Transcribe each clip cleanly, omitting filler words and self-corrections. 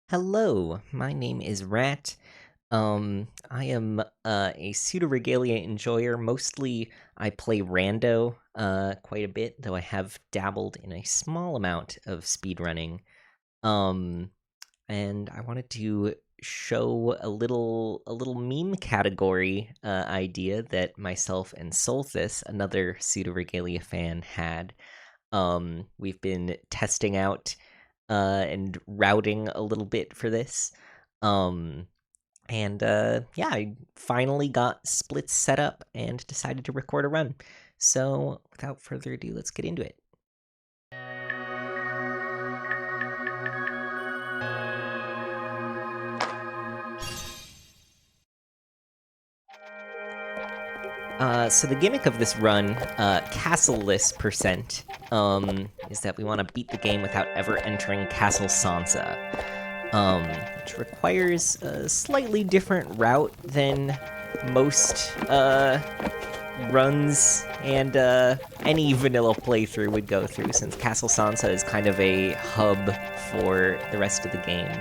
Hello, my name is Rat. I am a pseudoregalia enjoyer. Mostly I play rando quite a bit, though I have dabbled in a small amount of speedrunning. Um, and I wanted to show a little meme category idea that myself and Solthas, another pseudoregalia fan, had. We've been testing out and routing a little bit for this. Um, yeah, I finally got splits set up and decided to record a run. So without further ado, let's get into it. So the gimmick of this run, castleless percent, is that we want to beat the game without ever entering Castle Sansa, which requires a slightly different route than most runs and any vanilla playthrough would go through, since Castle Sansa is kind of a hub for the rest of the game.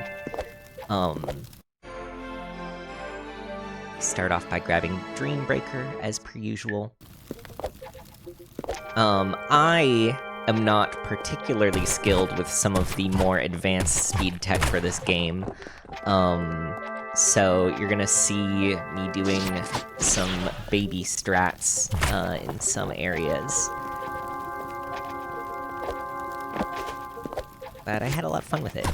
Start off by grabbing Dreambreaker, as per usual. I am not particularly skilled with some of the more advanced speed tech for this game. So you're gonna see me doing some baby strats in some areas. But I had a lot of fun with it.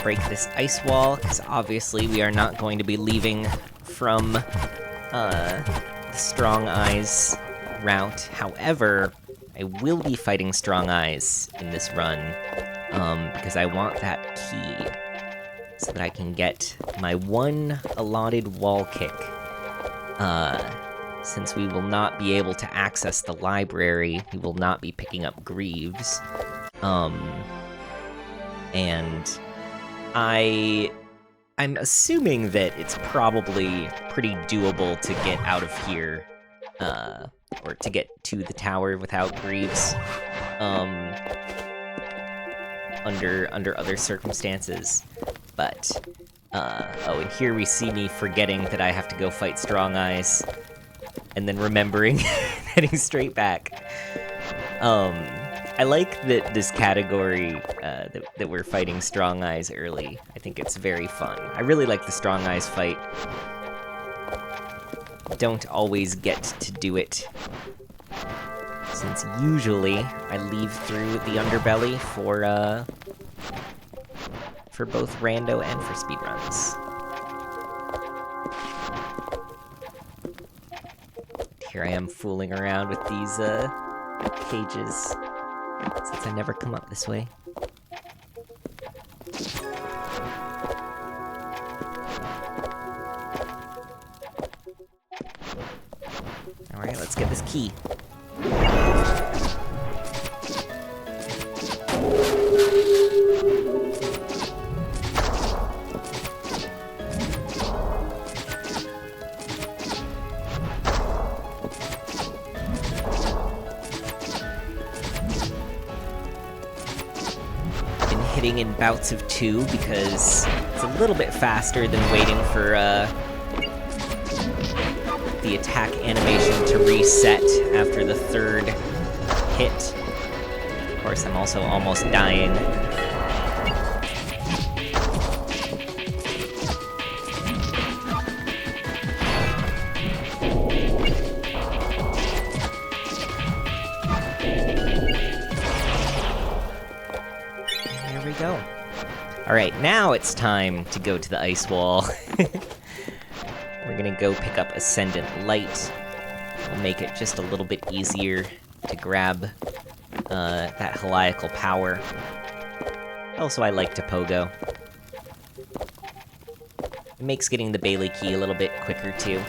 Break this ice wall, because obviously we are not going to be leaving from the Strong Eyes route. However, I will be fighting Strong Eyes in this run, because I want that key so that I can get my one allotted wall kick. Since we will not be able to access the library, we will not be picking up Greaves. And I'm assuming that it's probably pretty doable to get out of here, or to get to the tower without Greaves, under other circumstances. But, oh, and here we see me forgetting that I have to go fight Strong Eyes, and then remembering, heading straight back. I like that this category, that we're fighting Strong Eyes early. I think it's very fun. I really like the Strong Eyes fight. Don't always get to do it, since usually I leave through the underbelly for both rando and for speedruns. Here I am fooling around with these cages, since I never come up this way. Alright, let's get this key. Hitting in bouts of 2 because it's a little bit faster than waiting for the attack animation to reset after the 3rd hit. Of course, I'm also almost dying. Go. Alright, now it's time to go to the ice wall. We're gonna go pick up Ascendant Light. We'll make it just a little bit easier to grab that heliacal power. Also, I like to pogo. It makes getting the Bailey key a little bit quicker, too.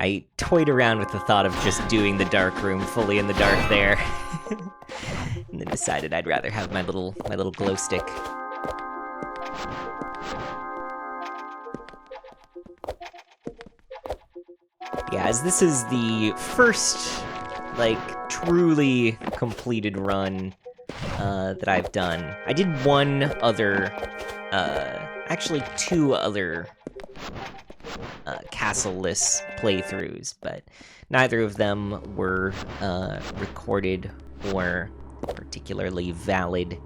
I toyed around with the thought of just doing the dark room fully in the dark there. And then decided I'd rather have my little glow stick. Yeah, as this is the first, like, truly completed run that I've done. I did one other, actually 2 other castleless playthroughs, but neither of them were recorded or particularly valid.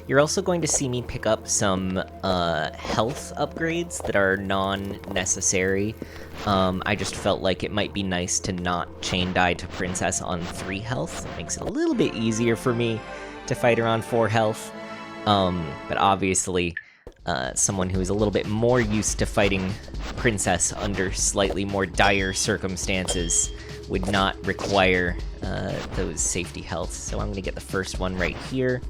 You're also going to see me pick up some health upgrades that are non-necessary. I just felt like it might be nice to not chain die to Princess on 3 health. It makes it a little bit easier for me to fight her on 4 health. But obviously, someone who is a little bit more used to fighting Princess under slightly more dire circumstances would not require those safety healths. So I'm going to get the first one right here.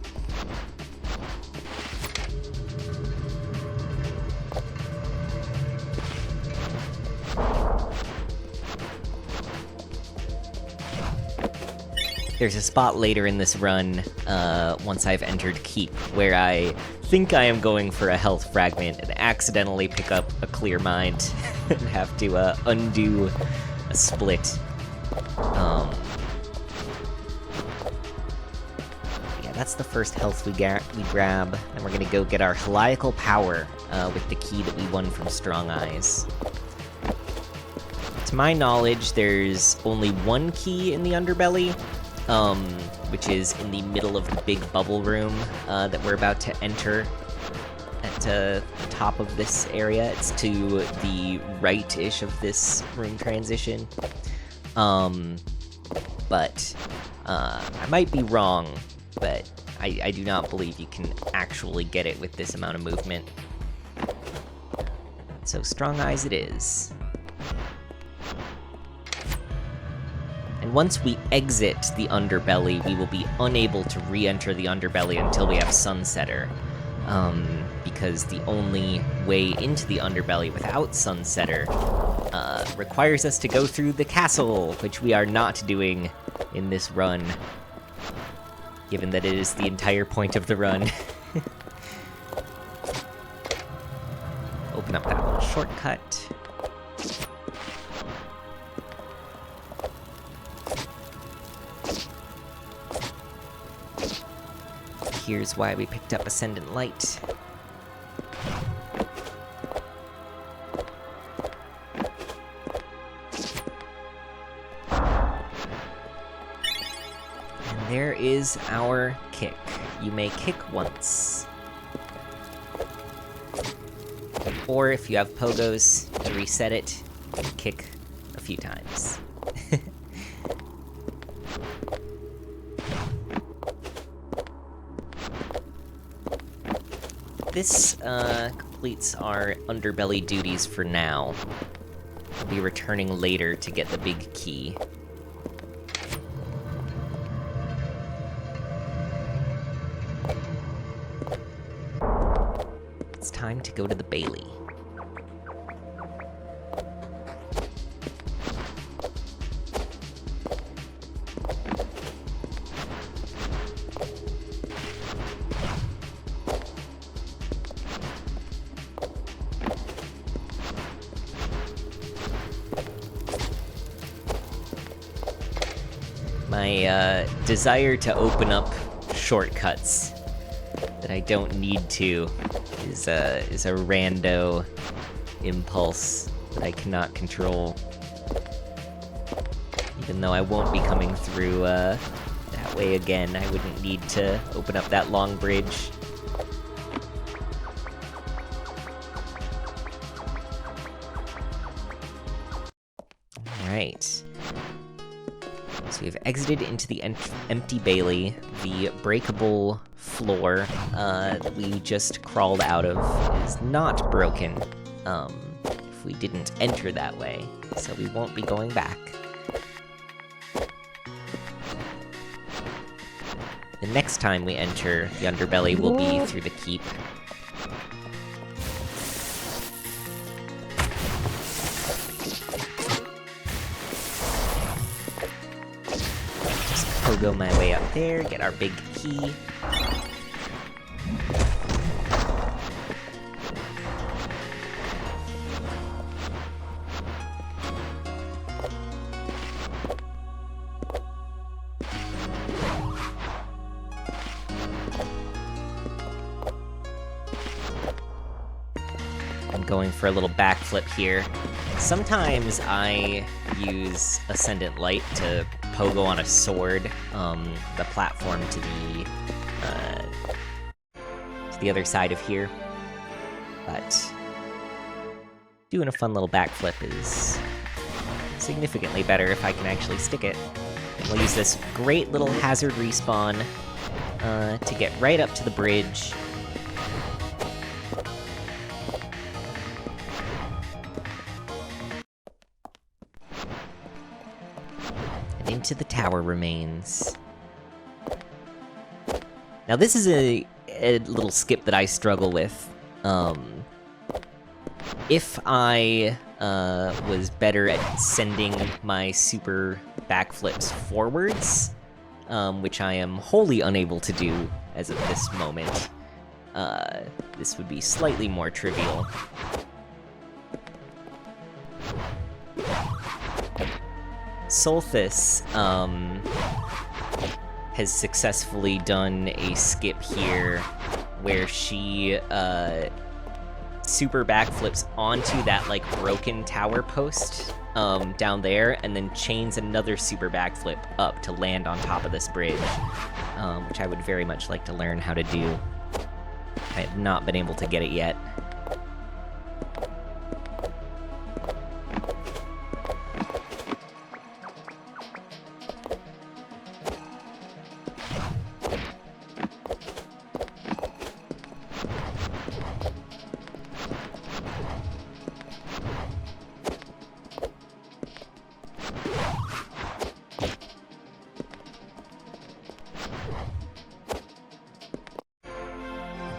There's a spot later in this run, once I've entered Keep, where I think I am going for a health fragment and accidentally pick up a Clear Mind and have to undo a split. Yeah, that's the first health we grab, and we're gonna go get our Heliacal Power with the key that we won from Strong Eyes. To my knowledge, there's only 1 key in the underbelly, which is in the middle of the big bubble room that we're about to enter at the top of this area. It's to the right-ish of this room transition. But I might be wrong, but I do not believe you can actually get it with this amount of movement. So Strong Eyes it is. And once we exit the underbelly, we will be unable to re-enter the underbelly until we have Sunsetter. Because the only way into the underbelly without Sunsetter requires us to go through the castle, which we are not doing in this run, given that it is the entire point of the run. Open up that little shortcut. Here's why we picked up Ascendant Light. And there is our kick. You may kick once. Or if you have pogos, to reset it, you can kick a few times. This completes our underbelly duties for now. We'll be returning later to get the big key. It's time to go to the Bailey. My desire to open up shortcuts that I don't need to is a rando impulse that I cannot control. Even though I won't be coming through that way again, I wouldn't need to open up that long bridge. Alright. So we've exited into the empty Bailey. The breakable floor that we just crawled out of is not broken if we didn't enter that way, so we won't be going back. the next time we enter the underbelly will be through the keep. Just pogo my way up there, get our big key. Going for a little backflip here. Sometimes I use Ascendant Light to pogo on a sword, the platform to the other side of here. But doing a fun little backflip is significantly better if I can actually stick it. And we'll use this great little hazard respawn to get right up to the bridge. Into the tower remains. Now this is a little skip that I struggle with. If I was better at sending my super backflips forwards, which I am wholly unable to do as of this moment, this would be slightly more trivial. Solthas has successfully done a skip here where she super backflips onto that like broken tower post down there and then chains another super backflip up to land on top of this bridge, which I would very much like to learn how to do. I have not been able to get it yet.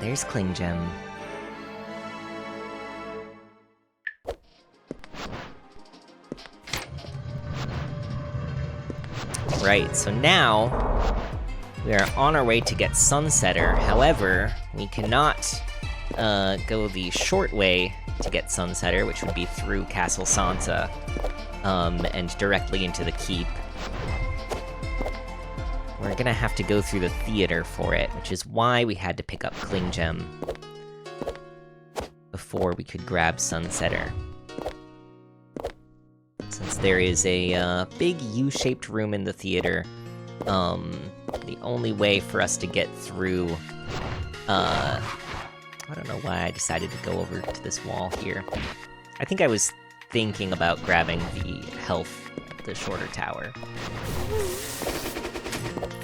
There's Cling Gem. Right, so now we are on our way to get Sunsetter. However, we cannot go the short way to get Sunsetter, which would be through Castle Sansa, and directly into the keep. We're gonna have to go through the theater for it, which is why we had to pick up Cling Gem before we could grab Sunsetter. Since there is a big U-shaped room in the theater, the only way for us to get through, I don't know why I decided to go over to this wall here. I think I was thinking about grabbing the health at the shorter tower.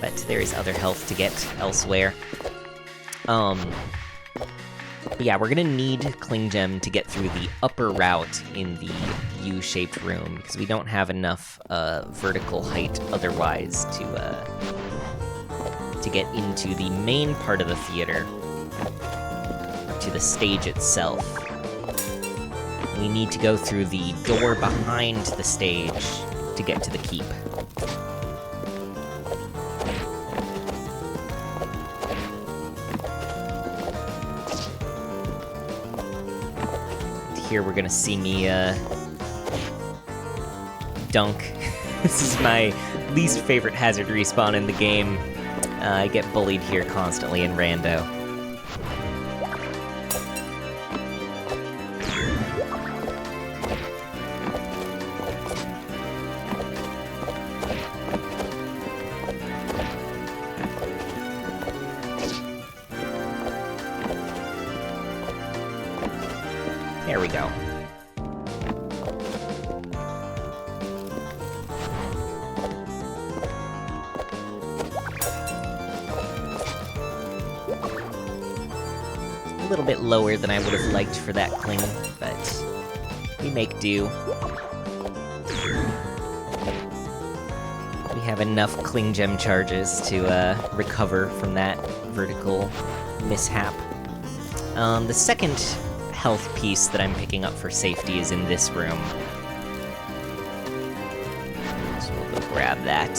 But there is other health to get elsewhere. But yeah, we're gonna need Cling Gem to get through the upper route in the U-shaped room, because we don't have enough vertical height otherwise to get into the main part of the theater, to the stage itself. We need to go through the door behind the stage to get to the keep. Here we're gonna see me dunk. This is my least favorite hazard respawn in the game. I get bullied here constantly in rando. There we go. A little bit lower than I would have liked for that cling, but we make do. We have enough Cling Gem charges to recover from that vertical mishap. The second health piece that I'm picking up for safety is in this room. So we'll go grab that.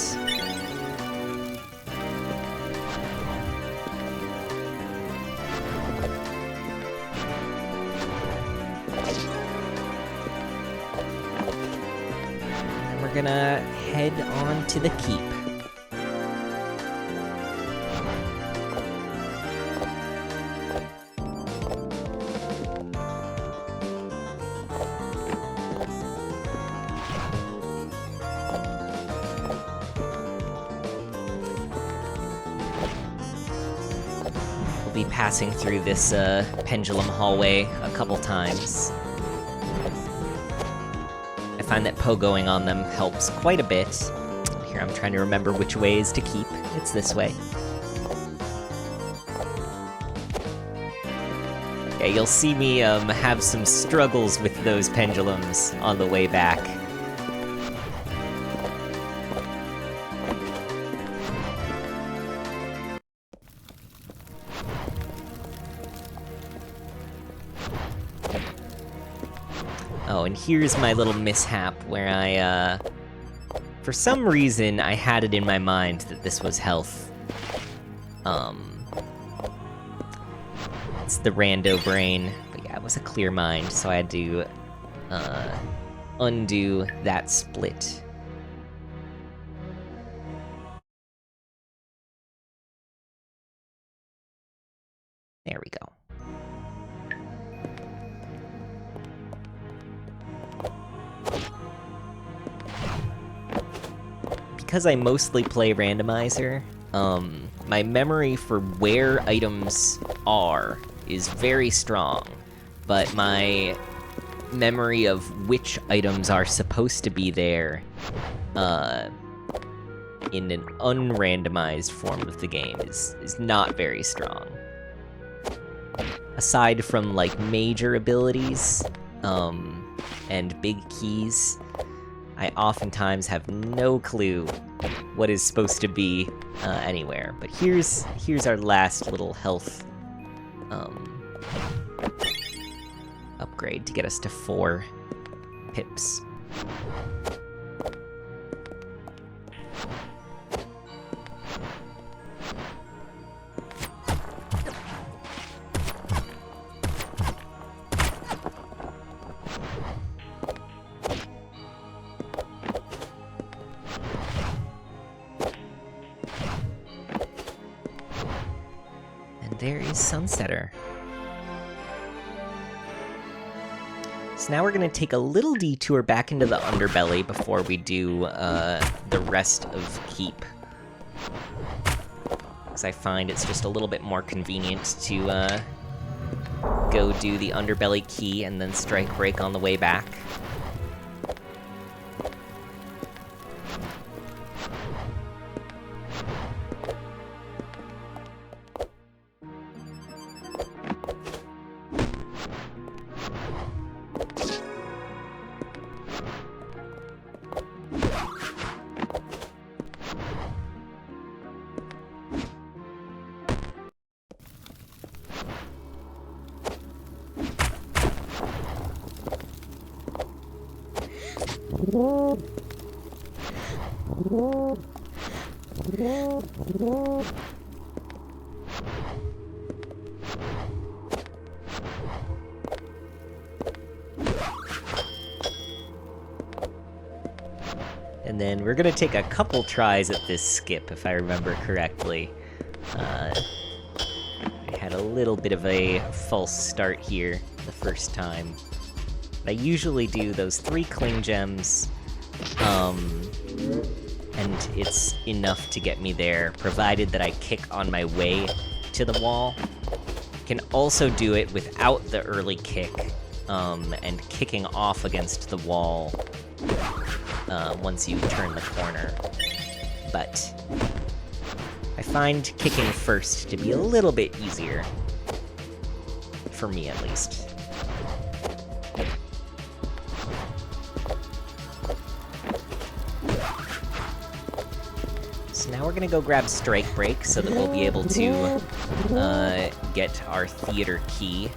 And we're gonna head on to the keep. Be passing through this pendulum hallway a couple times. I find that pogoing on them helps quite a bit. Here, I'm trying to remember which way is to keep. It's this way. Yeah, you'll see me have some struggles with those pendulums on the way back. Oh, and here's my little mishap where I, for some reason, I had it in my mind that this was health. It's the rando brain, but yeah, it was a clear mind, so I had to, undo that split. There we go. Because I mostly play randomizer, my memory for where items are is very strong, but my memory of which items are supposed to be there, in an unrandomized form of the game is not very strong. Aside from, like, major abilities, and big keys, I oftentimes have no clue what is supposed to be anywhere. But here's our last little health upgrade to get us to 4 pips. There is Sunsetter. So now we're gonna take a little detour back into the underbelly before we do the rest of Keep. Because I find it's just a little bit more convenient to go do the underbelly key and then strike break on the way back. And then we're gonna take a couple tries at this skip, if I remember correctly. I had a little bit of a false start here the first time. I usually do those 3 Cling Gems, and it's enough to get me there, provided that I kick on my way to the wall. You can also do it without the early kick, and kicking off against the wall once you turn the corner. But I find kicking first to be a little bit easier, for me at least. now we're gonna go grab Strike Break so that we'll be able to get our theater key.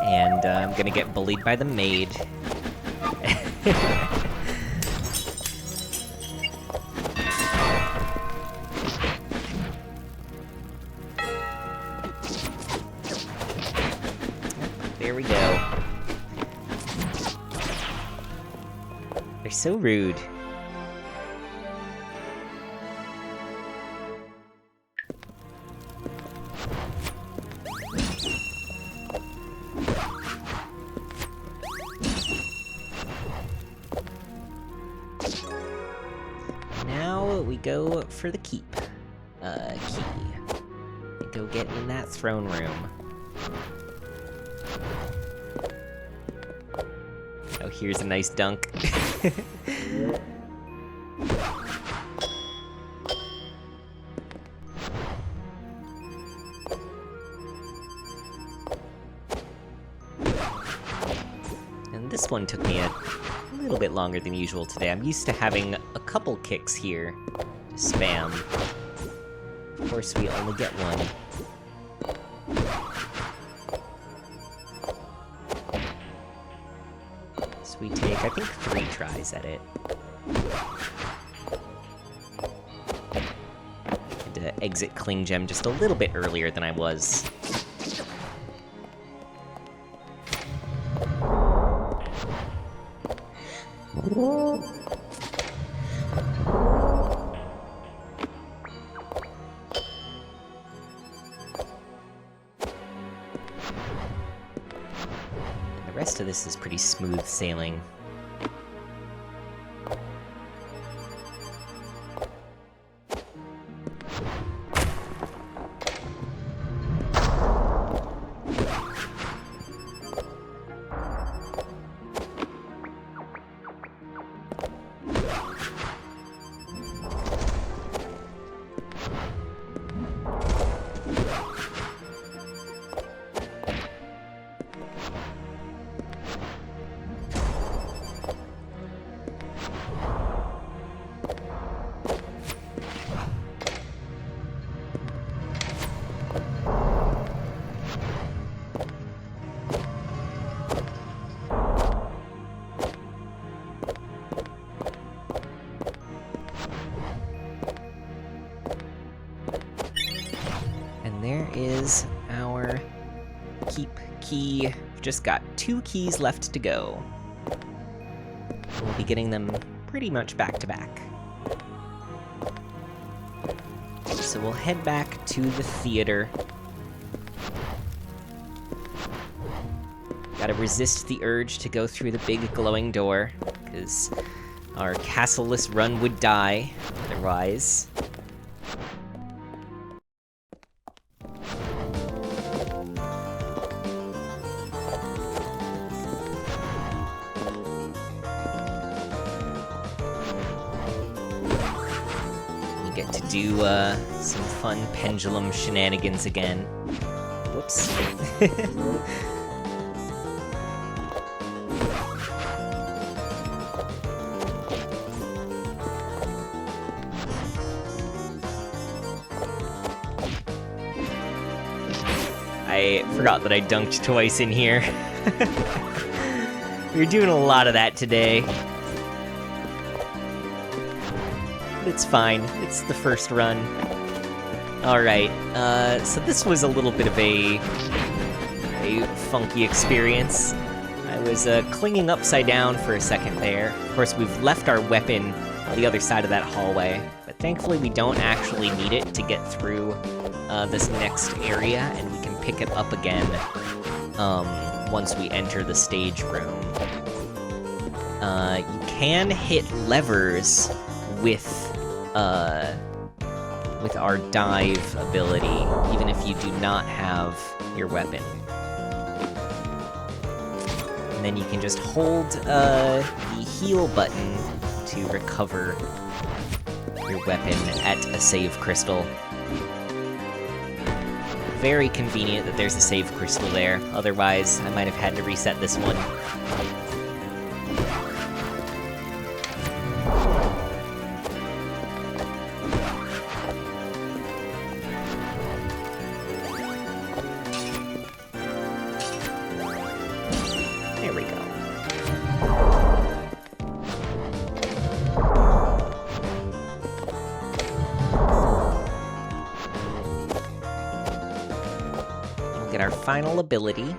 And I'm gonna get bullied by the maid. There we go. They're so rude. Now we go for the key. Go get in that throne room. Oh, here's a nice dunk. And this one took me a little bit longer than usual today. I'm used to having a couple kicks here to spam. Of course, we only get one. So we take, I think, 3 tries at it. Had to exit Cling Gem just a little bit earlier than I was. The rest of this is pretty smooth sailing. There is our keep key. We've just got 2 keys left to go. We'll be getting them pretty much back to back. So we'll head back to the theater. Gotta resist the urge to go through the big glowing door, because our castleless run would die otherwise. Get to do some fun pendulum shenanigans again. Whoops. I forgot that I dunked twice in here. We were doing a lot of that today. It's fine. It's the first run. Alright, so this was a little bit of a funky experience. I was clinging upside down for a second there. Of course, we've left our weapon on the other side of that hallway, but thankfully we don't actually need it to get through this next area, and we can pick it up again once we enter the stage room. You can hit levers with our dive ability, even if you do not have your weapon. And then you can just hold the heal button to recover your weapon at a save crystal. Very convenient that there's a save crystal there, otherwise I might have had to reset this one. There we go. We'll get our final ability.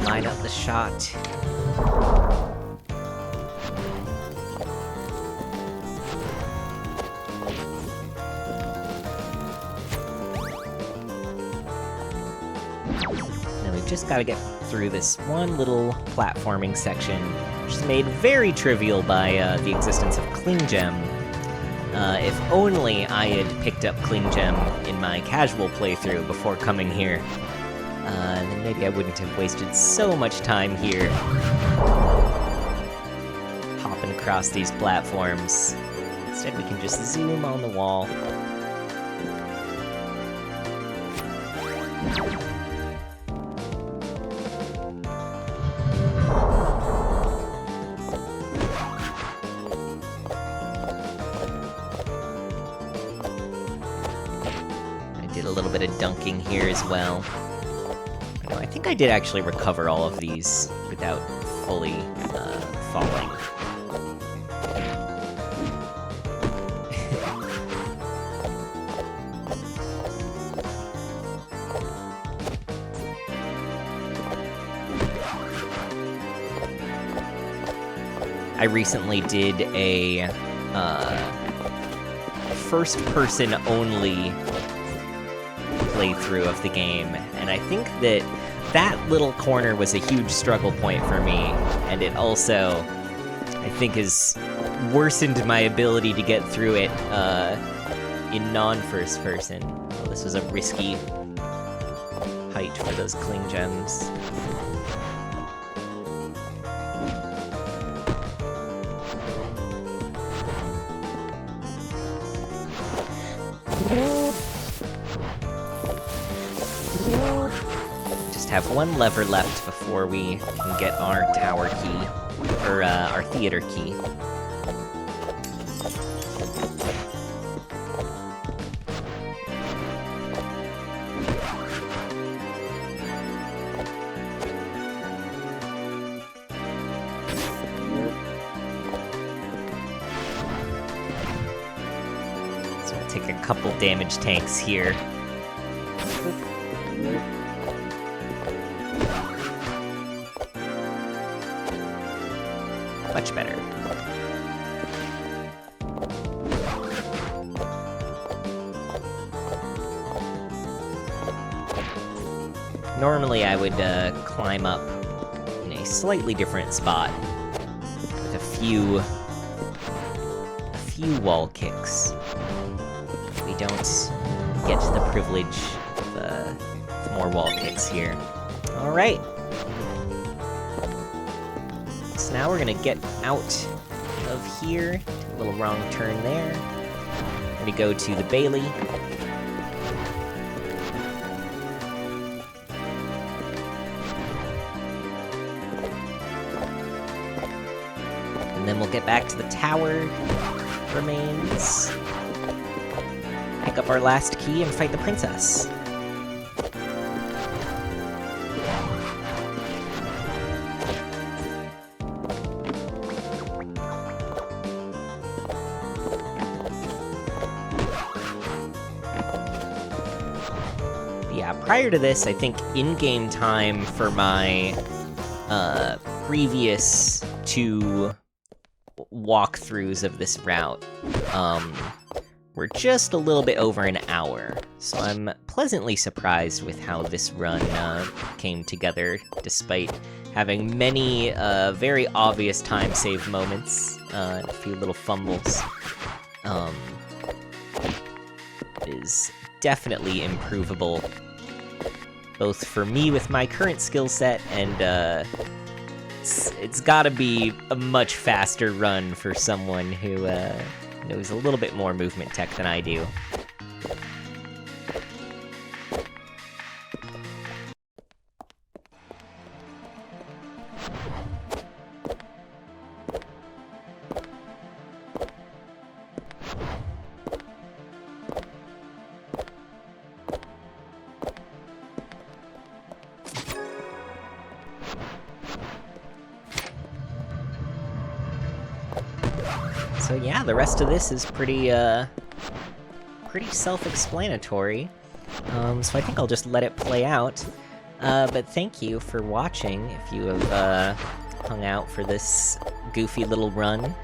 Line up the shot. Now we've just got to get through this one little platforming section, which is made very trivial by the existence of Cling Gem. If only I had picked up Cling Gem in my casual playthrough before coming here. Then maybe I wouldn't have wasted so much time here hopping across these platforms. Instead, we can just zoom on the wall. I did a little bit of dunking here as well. I think I did actually recover all of these without fully falling. I recently did a first-person only playthrough of the game, and I think that little corner was a huge struggle point for me, and it also, I think, has worsened my ability to get through it in non-first person. Well, this was a risky height for those Cling Gems. Have one lever left before we can get our tower key, or our theater key. So I'll take a couple damage tanks here. Much better. Normally I would climb up in a slightly different spot with a few wall kicks. We don't get the privilege of more wall kicks here. All right. So now we're gonna get out of here. Take a little wrong turn there. We're gonna go to the Bailey. And then we'll get back to the tower remains. Pick up our last key and fight the princess. Yeah, prior to this, I think in-game time for my previous two walkthroughs of this route were just a little bit over an hour, so I'm pleasantly surprised with how this run came together, despite having many very obvious time save moments and a few little fumbles. It is definitely improvable, both for me with my current skill set, and it's gotta be a much faster run for someone who knows a little bit more movement tech than I do. So yeah, the rest of this is pretty self-explanatory. So I think I'll just let it play out. But thank you for watching, if you have hung out for this goofy little run.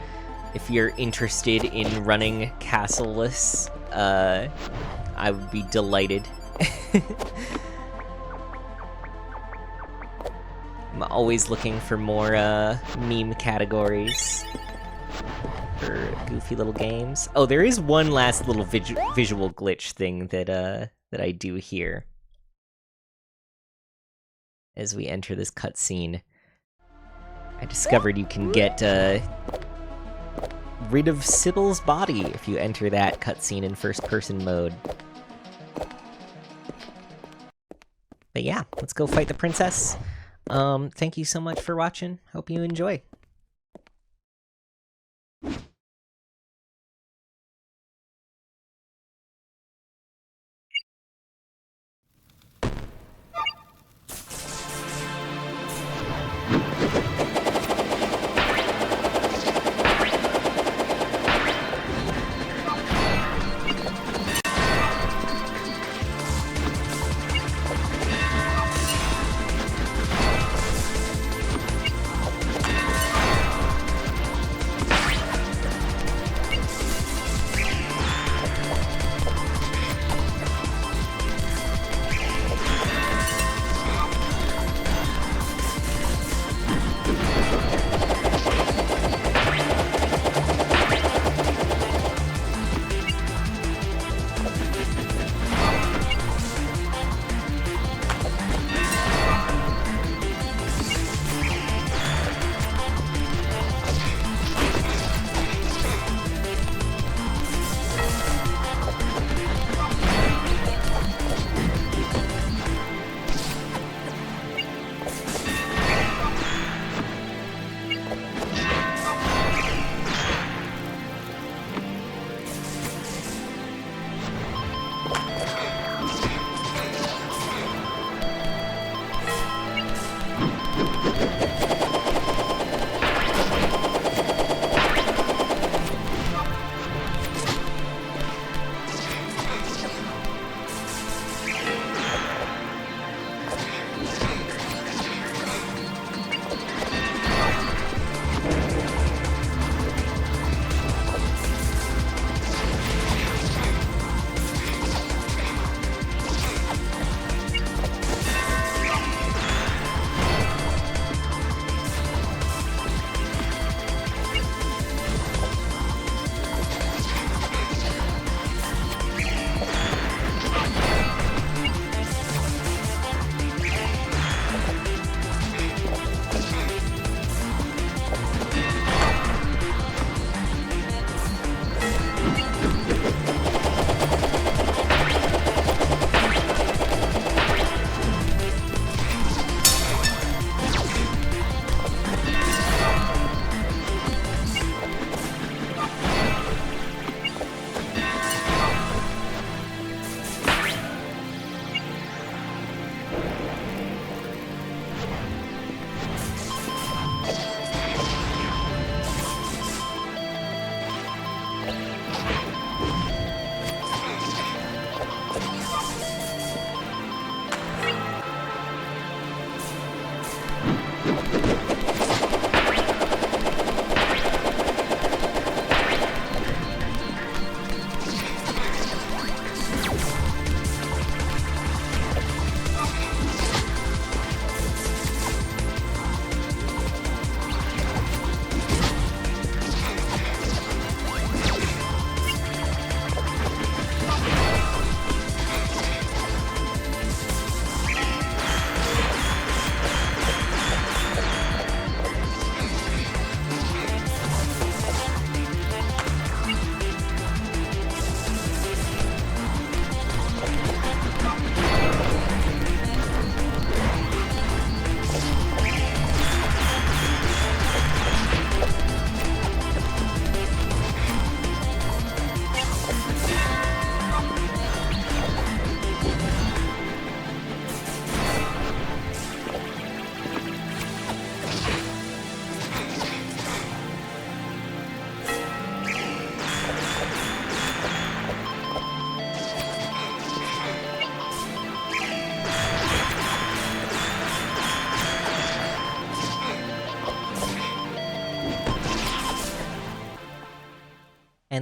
If you're interested in running castleless, I would be delighted. I'm always looking for more meme categories for goofy little games. Oh, there is one last little visual glitch thing that I do here as we enter this cutscene. I discovered you can get rid of Sybil's body if you enter that cutscene in first-person mode. But yeah, let's go fight the princess. Thank you so much for watching. Hope you enjoy.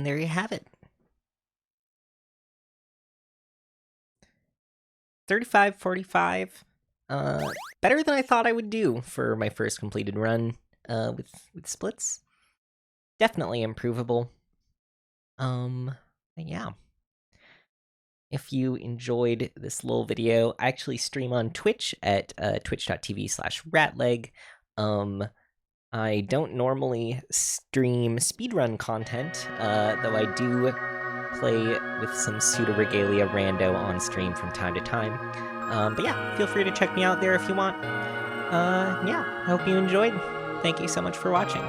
And there you have it. 35-45. Better than I thought I would do for my first completed run with splits. Definitely improvable. Yeah. If you enjoyed this little video, I actually stream on Twitch at twitch.tv/ratleg. I don't normally stream speedrun content, though I do play with some pseudoregalia rando on stream from time to time. But yeah, feel free to check me out there if you want. Yeah, I hope you enjoyed. Thank you so much for watching.